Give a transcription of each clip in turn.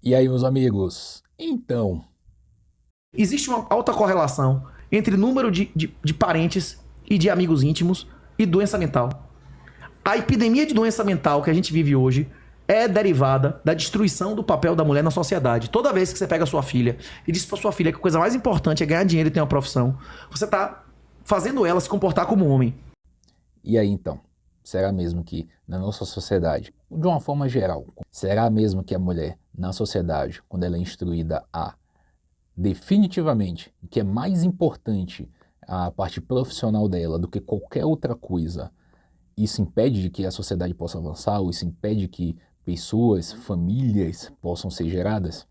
E aí, meus amigos? Então, Existe uma alta correlação entre número de parentes e de amigos íntimos e doença mental. A epidemia de doença mental que a gente vive hoje é derivada da destruição do papel da mulher na sociedade. Toda vez que você pega a sua filha e diz pra sua filha que a coisa mais importante é ganhar dinheiro e ter uma profissão, você tá fazendo ela se comportar como um homem. e aí então? Será mesmo que na nossa sociedade, de uma forma geral, será mesmo que a mulher na sociedade, quando ela é instruída a definitivamente que é mais importante a parte profissional dela do que qualquer outra coisa, isso impede de que a sociedade possa avançar, ou isso impede que pessoas, famílias possam ser geradas?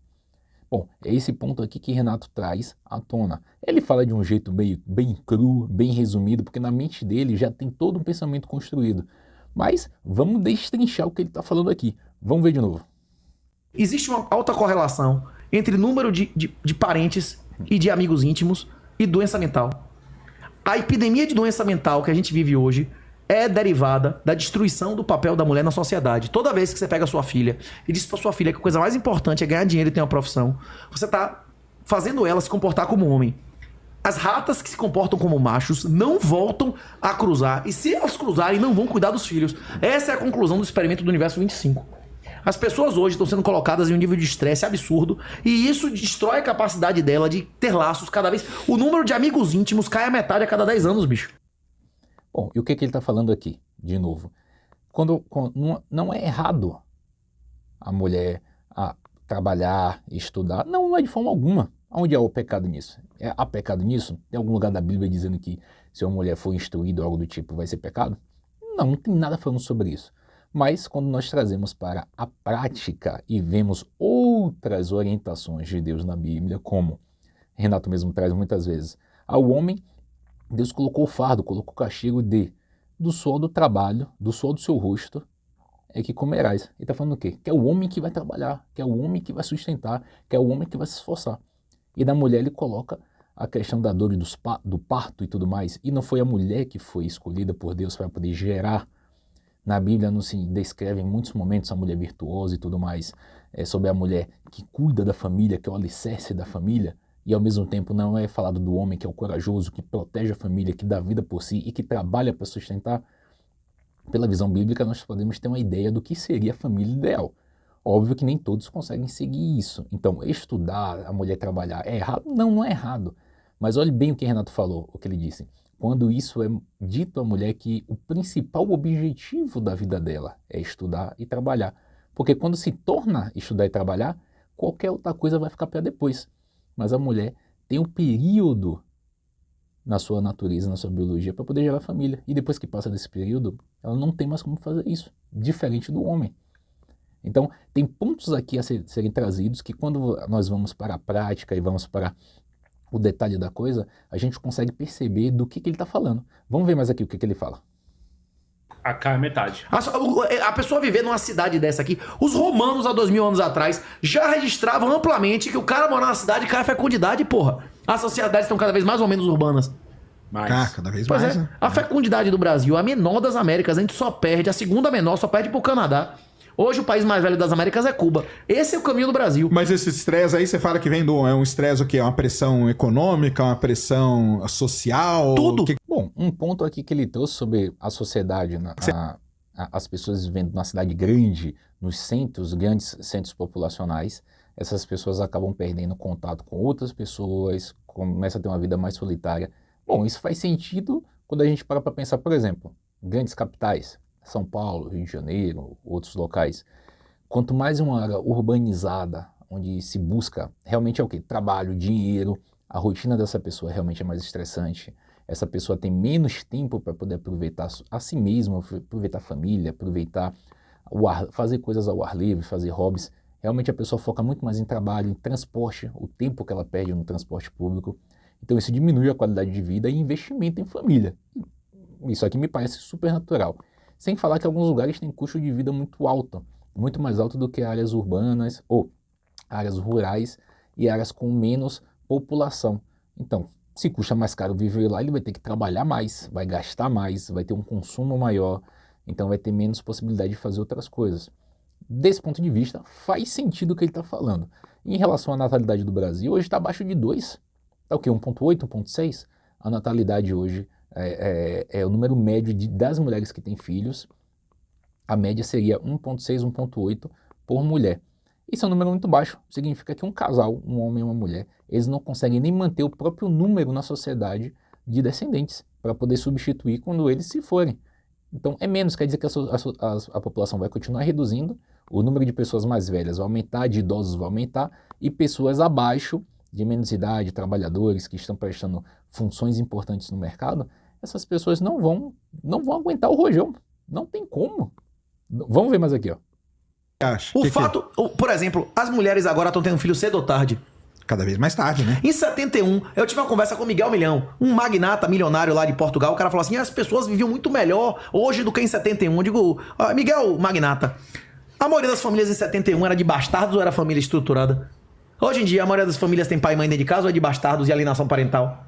Bom, é esse ponto aqui que Renato traz à tona. Ele fala de um jeito meio bem cru, bem resumido, porque na mente dele já tem todo um pensamento construído. Mas vamos destrinchar o que ele está falando aqui. Vamos ver de novo. Existe uma alta correlação entre número de parentes e de amigos íntimos e doença mental. A epidemia de doença mental que a gente vive hoje é derivada da destruição do papel da mulher na sociedade. Toda vez que você pega a sua filha e diz pra sua filha que a coisa mais importante é ganhar dinheiro e ter uma profissão, você tá fazendo ela se comportar como um homem. As ratas que se comportam como machos não voltam a cruzar. E se elas cruzarem, não vão cuidar dos filhos. Essa é a conclusão do experimento do universo 25. As pessoas hoje estão sendo colocadas em um nível de estresse absurdo e isso destrói a capacidade dela de ter laços cada vez. O número de amigos íntimos cai a metade a cada 10 anos, bicho. Bom, e o que ele está falando aqui, de novo? Não é errado a mulher trabalhar, estudar. Não, não é de forma alguma. Onde é o pecado nisso? Há pecado nisso? Tem algum lugar da Bíblia dizendo que se uma mulher for instruída ou algo do tipo vai ser pecado? Não, não tem nada falando sobre isso. Mas quando nós trazemos para a prática e vemos outras orientações de Deus na Bíblia, como Renato mesmo traz muitas vezes, ao homem, Deus colocou o fardo, colocou o castigo do suor do trabalho, do suor do seu rosto, é que comerás. Ele está falando o quê? Que é o homem que vai trabalhar, que é o homem que vai sustentar, que é o homem que vai se esforçar. E da mulher ele coloca a questão da dor e do parto e tudo mais. E não foi a mulher que foi escolhida por Deus para poder gerar. Na Bíblia não se descreve em muitos momentos a mulher virtuosa e tudo mais, sobre a mulher que cuida da família, que é o alicerce da família. E ao mesmo tempo não é falado do homem que é o corajoso, que protege a família, que dá vida por si e que trabalha para sustentar. Pela visão bíblica, nós podemos ter uma ideia do que seria a família ideal. Óbvio que nem todos conseguem seguir isso. Então, estudar, a mulher trabalhar, é errado? Não, não é errado. Mas olhe bem o que Renato falou, o que ele disse. Quando isso é dito à mulher que o principal objetivo da vida dela é estudar e trabalhar. Porque quando se torna estudar e trabalhar, qualquer outra coisa vai ficar para depois. Mas a mulher tem um período na sua natureza, na sua biologia, para poder gerar família. E depois que passa desse período, ela não tem mais como fazer isso, diferente do homem. Então, tem pontos aqui a serem trazidos que quando nós vamos para a prática e vamos para o detalhe da coisa, a gente consegue perceber do que ele está falando. Vamos ver mais aqui o que ele fala. A cara é metade. A pessoa viver numa cidade dessa aqui, os romanos há 2000 anos atrás já registravam amplamente que o cara morar na cidade, cara, é fecundidade, porra. As sociedades estão cada vez mais ou menos urbanas. Cada vez Pois mais, é, né? a fecundidade do Brasil, a menor das Américas, a gente só perde, a segunda menor só perde pro Canadá. Hoje o país mais velho das Américas é Cuba. Esse é o caminho do Brasil. Mas esse estresse aí, você fala que vem é um estresse o quê? É uma pressão econômica, uma pressão social? Tudo. Bom, um ponto aqui que ele trouxe sobre a sociedade, as pessoas vivendo numa cidade grande, nos centros, grandes centros populacionais, essas pessoas acabam perdendo contato com outras pessoas, começam a ter uma vida mais solitária. Bom, isso faz sentido quando a gente para pensar, por exemplo, grandes capitais, São Paulo, Rio de Janeiro, outros locais. Quanto mais uma área urbanizada, onde se busca realmente é o quê? Trabalho, dinheiro, a rotina dessa pessoa realmente é mais estressante. Essa pessoa tem menos tempo para poder aproveitar a si mesma, aproveitar a família, aproveitar fazer coisas ao ar livre, fazer hobbies. Realmente a pessoa foca muito mais em trabalho, em transporte, o tempo que ela perde no transporte público. Então isso diminui a qualidade de vida e investimento em família. Isso aqui me parece super natural. Sem falar que alguns lugares têm custo de vida muito alto, muito mais alto do que áreas urbanas ou áreas rurais e áreas com menos população. Então, se custa mais caro viver lá, ele vai ter que trabalhar mais, vai gastar mais, vai ter um consumo maior, então vai ter menos possibilidade de fazer outras coisas. desse ponto de vista, faz sentido o que ele está falando. Em relação à natalidade do Brasil, hoje está abaixo de 2. Está o quê? 1,8, 1,6? A natalidade hoje é o número médio das mulheres que têm filhos. A média seria 1,6, 1,8 por mulher. Isso é um número muito baixo. Significa que um casal, um homem e uma mulher, eles não conseguem nem manter o próprio número na sociedade de descendentes para poder substituir quando eles se forem. Então é menos, quer dizer que a população vai continuar reduzindo, o número de pessoas mais velhas vai aumentar, de idosos vai aumentar, e pessoas abaixo, de menos idade, trabalhadores que estão prestando funções importantes no mercado, essas pessoas não vão aguentar o rojão. Não tem como. Vamos ver mais aqui, ó. Por exemplo, as mulheres agora estão tendo filho cedo ou tarde. Cada vez mais tarde, né? Em 71, eu tive uma conversa com o Miguel Milhão, um magnata milionário lá de Portugal. O cara falou assim, as pessoas viviam muito melhor hoje do que em 71. Eu digo, Miguel, magnata, a maioria das famílias em 71 era de bastardos ou era família estruturada? Hoje em dia, a maioria das famílias tem pai e mãe dentro de casa ou é de bastardos e alienação parental?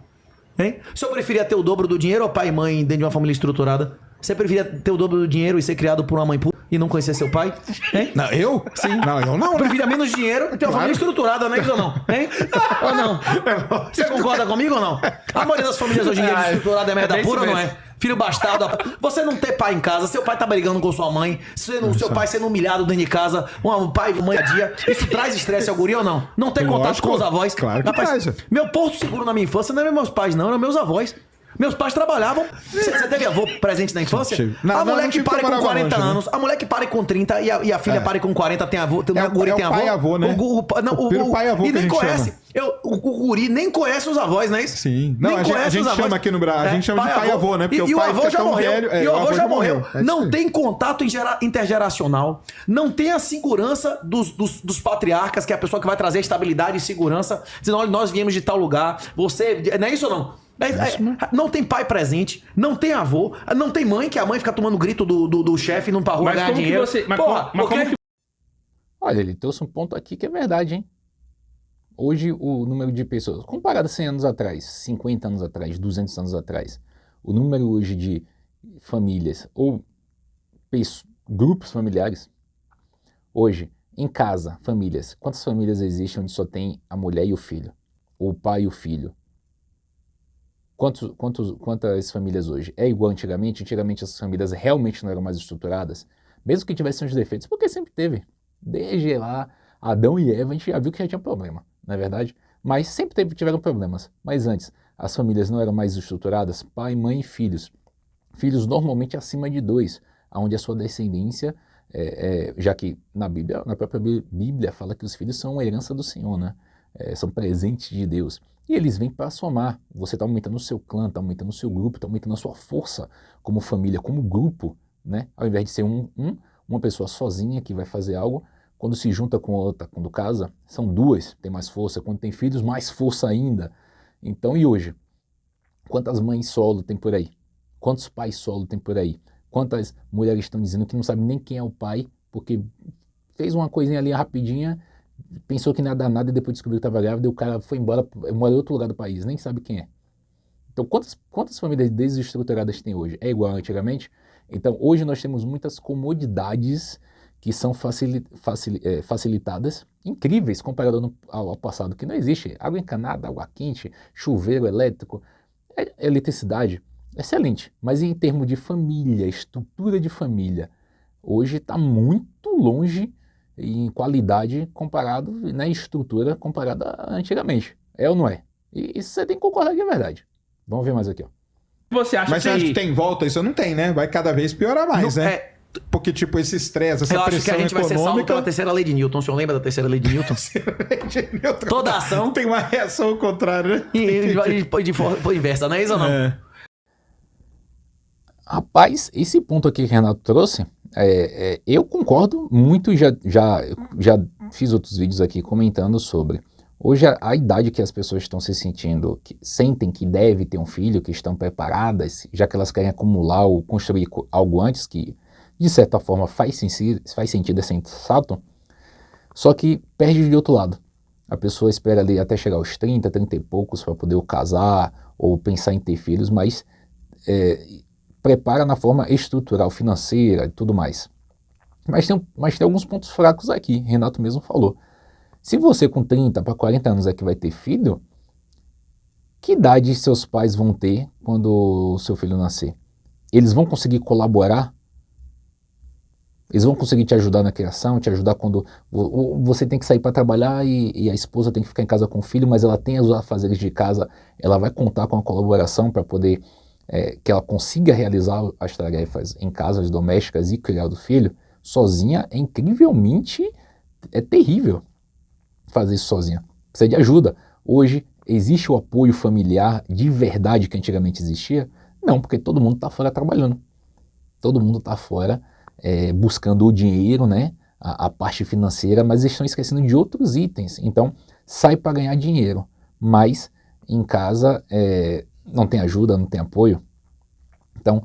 Hein? O senhor preferia ter o dobro do dinheiro ou pai e mãe dentro de uma família estruturada? Você preferia ter o dobro do dinheiro e ser criado por uma mãe puta e não conhecer seu pai? Hein? Não, eu? Sim. Não, eu não. Eu preferia menos dinheiro e ter uma família estruturada, não é isso ou não? Hein? Ou não? Você concorda comigo ou não? A maioria das famílias hoje em dia estruturada é merda pura ou não é? Filho bastardo, você não ter pai em casa, seu pai tá brigando com sua mãe, seu pai sendo humilhado dentro de casa, um pai e mãe a dia, isso traz estresse ao guri ou não? Não ter contato com os avós. Claro que traz. Meu porto seguro na minha infância não eram meus pais não, eram meus avós. Meus pais trabalhavam. Você teve avô presente na infância? A mulher que pare com 40 anos, a mulher que pare com 30 e a filha pare com 40 tem avô, o guri tem avô. Pai avô, né? O pai avô e nem conhece. O guri nem conhece os avós, não é isso? Sim. Não, a gente chama aqui no Brasil, a gente chama de pai avô, né? Porque o pai avô já morreu. E o avô já morreu. É não tem contato intergeracional, não tem a segurança dos patriarcas, que é a pessoa que vai trazer estabilidade e segurança, dizendo, olha, nós viemos de tal lugar, você... Não é isso ou não? Não tem pai presente, não tem avô, não tem mãe, que a mãe fica tomando grito do chefe e não pra rua ganhar dinheiro. Olha, ele trouxe um ponto aqui que é verdade, hein? Hoje o número de pessoas, comparado a 100 anos atrás, 50 anos atrás, 200 anos atrás, o número hoje de famílias ou grupos familiares, hoje, em casa, famílias, quantas famílias existem onde só tem a mulher e o filho? Ou o pai e o filho? Quantas famílias hoje? É igual antigamente? Antigamente as famílias realmente não eram mais estruturadas, mesmo que tivessem os defeitos, porque sempre teve. Desde lá, Adão e Eva, a gente já viu que já tinha problema, não é verdade? Mas sempre tiveram problemas. Mas antes, as famílias não eram mais estruturadas, pai, mãe e filhos. Filhos normalmente acima de 2, onde a sua descendência, já que na própria Bíblia fala que os filhos são uma herança do Senhor, né? São presentes de Deus. E eles vêm para somar. Você está aumentando o seu clã, está aumentando o seu grupo, está aumentando a sua força como família, como grupo, né? Ao invés de ser uma pessoa sozinha que vai fazer algo, quando se junta com outra, quando casa, são 2, tem mais força. Quando tem filhos, mais força ainda. Então, e hoje? Quantas mães solo tem por aí? Quantos pais solo tem por aí? Quantas mulheres estão dizendo que não sabem nem quem é o pai, porque fez uma coisinha ali rapidinha, pensou que não ia dar nada e depois descobriu que estava grávida e o cara foi embora, mora em outro lugar do país, nem sabe quem é. Então, quantas famílias desestruturadas tem hoje? É igual antigamente? Então, hoje nós temos muitas comodidades que são facilitadas, incríveis, comparado ao passado, que não existe. Água encanada, água quente, chuveiro elétrico, eletricidade, excelente. Mas em termos de família, estrutura de família, hoje está muito longe em qualidade comparado, na estrutura comparada a antigamente. É ou não é? E isso você tem que concordar que é verdade. Vamos ver mais aqui, ó. Mas você acha que tem volta? Isso não tem, né? Vai cada vez piorar mais, né? Porque, tipo, esse estresse, essa pressão econômica... Eu acho que a gente vai ser salvo pela terceira lei de Newton. O senhor lembra da terceira lei de Newton? Toda ação... Tem uma reação ao contrário, né? E de forma inversa, não é isso ou não? Rapaz, esse ponto aqui que o Renato trouxe, eu concordo muito e já fiz outros vídeos aqui comentando sobre. Hoje a idade que as pessoas estão se sentindo, que sentem que deve ter um filho, que estão preparadas, já que elas querem acumular ou construir algo antes, que de certa forma faz sentido, é sensato, só que perde de outro lado. A pessoa espera ali até chegar aos 30 e poucos para poder casar ou pensar em ter filhos, mas prepara na forma estrutural, financeira e tudo mais. Mas tem alguns pontos fracos aqui, Renato mesmo falou. Se você com 30 para 40 anos é que vai ter filho, que idade seus pais vão ter quando o seu filho nascer? Eles vão conseguir colaborar? Eles vão conseguir te ajudar na criação, te ajudar quando você tem que sair para trabalhar e a esposa tem que ficar em casa com o filho, mas ela tem os afazeres de casa, ela vai contar com a colaboração para poder que ela consiga realizar as tarefas em casas domésticas e criar o filho. Sozinha é incrivelmente, é terrível fazer isso sozinha. Precisa de ajuda. Hoje existe o apoio familiar de verdade que antigamente existia? Não, porque todo mundo está fora trabalhando. Todo mundo está fora buscando o dinheiro, né? A parte financeira, mas estão esquecendo de outros itens. Então, sai para ganhar dinheiro, mas em casa não tem ajuda, não tem apoio. Então,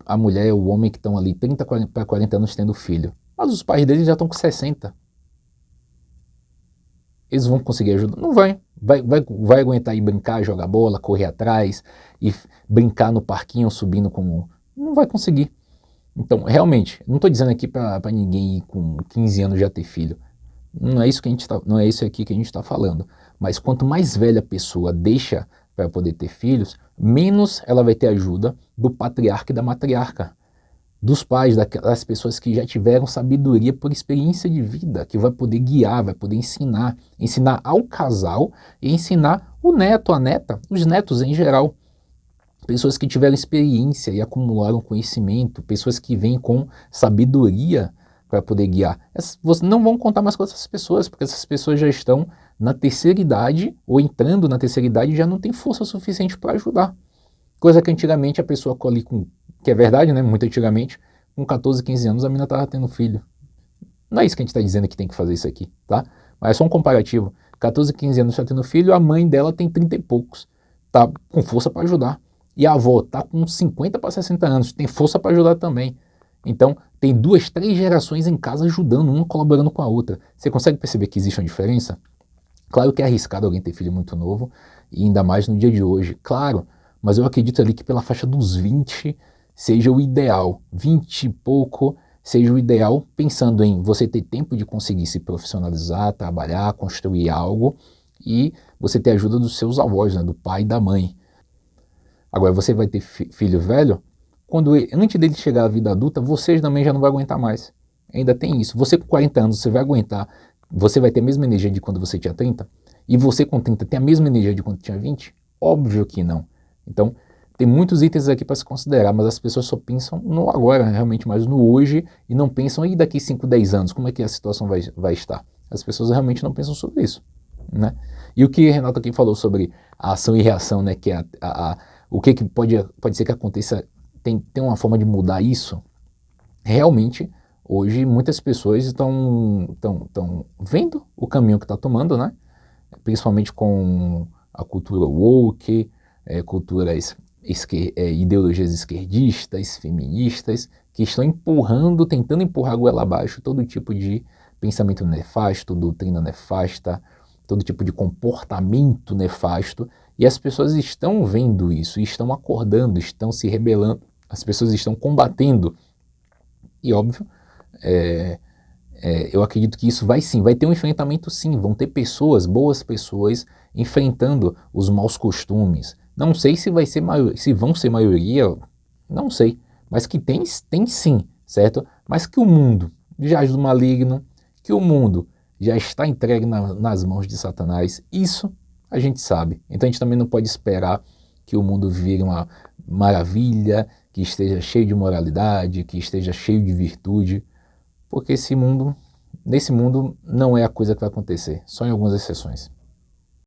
a mulher e o homem que estão ali 30 para 40 anos tendo filho, mas os pais deles já estão com 60. Eles vão conseguir ajuda? Não vai. Vai aguentar ir brincar, jogar bola, correr atrás e brincar no parquinho subindo como... Não vai conseguir. Então, realmente, não estou dizendo aqui para ninguém ir com 15 anos já ter filho. Não é isso aqui que a gente está falando. Mas quanto mais velha a pessoa deixa para poder ter filhos, menos ela vai ter ajuda do patriarca e da matriarca, dos pais, das pessoas que já tiveram sabedoria por experiência de vida, que vai poder guiar, vai poder ensinar ao casal e ensinar o neto, a neta, os netos em geral. Pessoas que tiveram experiência e acumularam conhecimento, pessoas que vêm com sabedoria para poder guiar. Vocês não vão contar mais com essas pessoas, porque essas pessoas já estão na terceira idade, ou entrando na terceira idade, e já não tem força suficiente para ajudar. Coisa que antigamente a pessoa ali que é verdade, né? Muito antigamente, com 14, 15 anos a menina estava tendo filho. Não é isso que a gente está dizendo que tem que fazer isso aqui, tá? Mas é só um comparativo. 14, 15 anos está tendo filho, a mãe dela tem 30 e poucos. Tá com força para ajudar. E a avó está com 50 para 60 anos, tem força para ajudar também. Então, tem 2, 3 gerações em casa ajudando, uma colaborando com a outra. Você consegue perceber que existe uma diferença? Claro que é arriscado alguém ter filho muito novo, e ainda mais no dia de hoje, claro, mas eu acredito ali que pela faixa dos 20 seja o ideal, 20 e pouco seja o ideal, pensando em você ter tempo de conseguir se profissionalizar, trabalhar, construir algo, e você ter a ajuda dos seus avós, né, do pai e da mãe. Agora, você vai ter filho velho, antes dele chegar à vida adulta, você também já não vai aguentar mais. Ainda tem isso. Você com 40 anos, você vai aguentar, você vai ter a mesma energia de quando você tinha 30? E você com 30 tem a mesma energia de quando tinha 20? Óbvio que não. Então, tem muitos itens aqui para se considerar, mas as pessoas só pensam no agora, realmente mais no hoje, e não pensam, e daqui 5, 10 anos, como é que a situação vai estar? As pessoas realmente não pensam sobre isso, né? E o que o Renato aqui falou sobre a ação e reação, né, que é o que pode ser que aconteça, tem uma forma de mudar isso. Realmente, hoje, muitas pessoas estão vendo o caminho que está tomando, né? Principalmente com a cultura woke, ideologias esquerdistas, feministas, que estão tentando empurrar a goela abaixo todo tipo de pensamento nefasto, doutrina nefasta, todo tipo de comportamento nefasto, e as pessoas estão vendo isso, estão acordando, estão se rebelando, as pessoas estão combatendo. E óbvio, eu acredito que isso vai ter um enfrentamento sim, vão ter boas pessoas, enfrentando os maus costumes. Não sei se vão ser maioria, não sei, mas que tem sim, certo? Mas que o mundo jaz do maligno, que o mundo já está entregue nas mãos de Satanás, isso a gente sabe. Então a gente também não pode esperar que o mundo vire uma maravilha, que esteja cheio de moralidade, que esteja cheio de virtude, porque nesse mundo não é a coisa que vai acontecer, só em algumas exceções.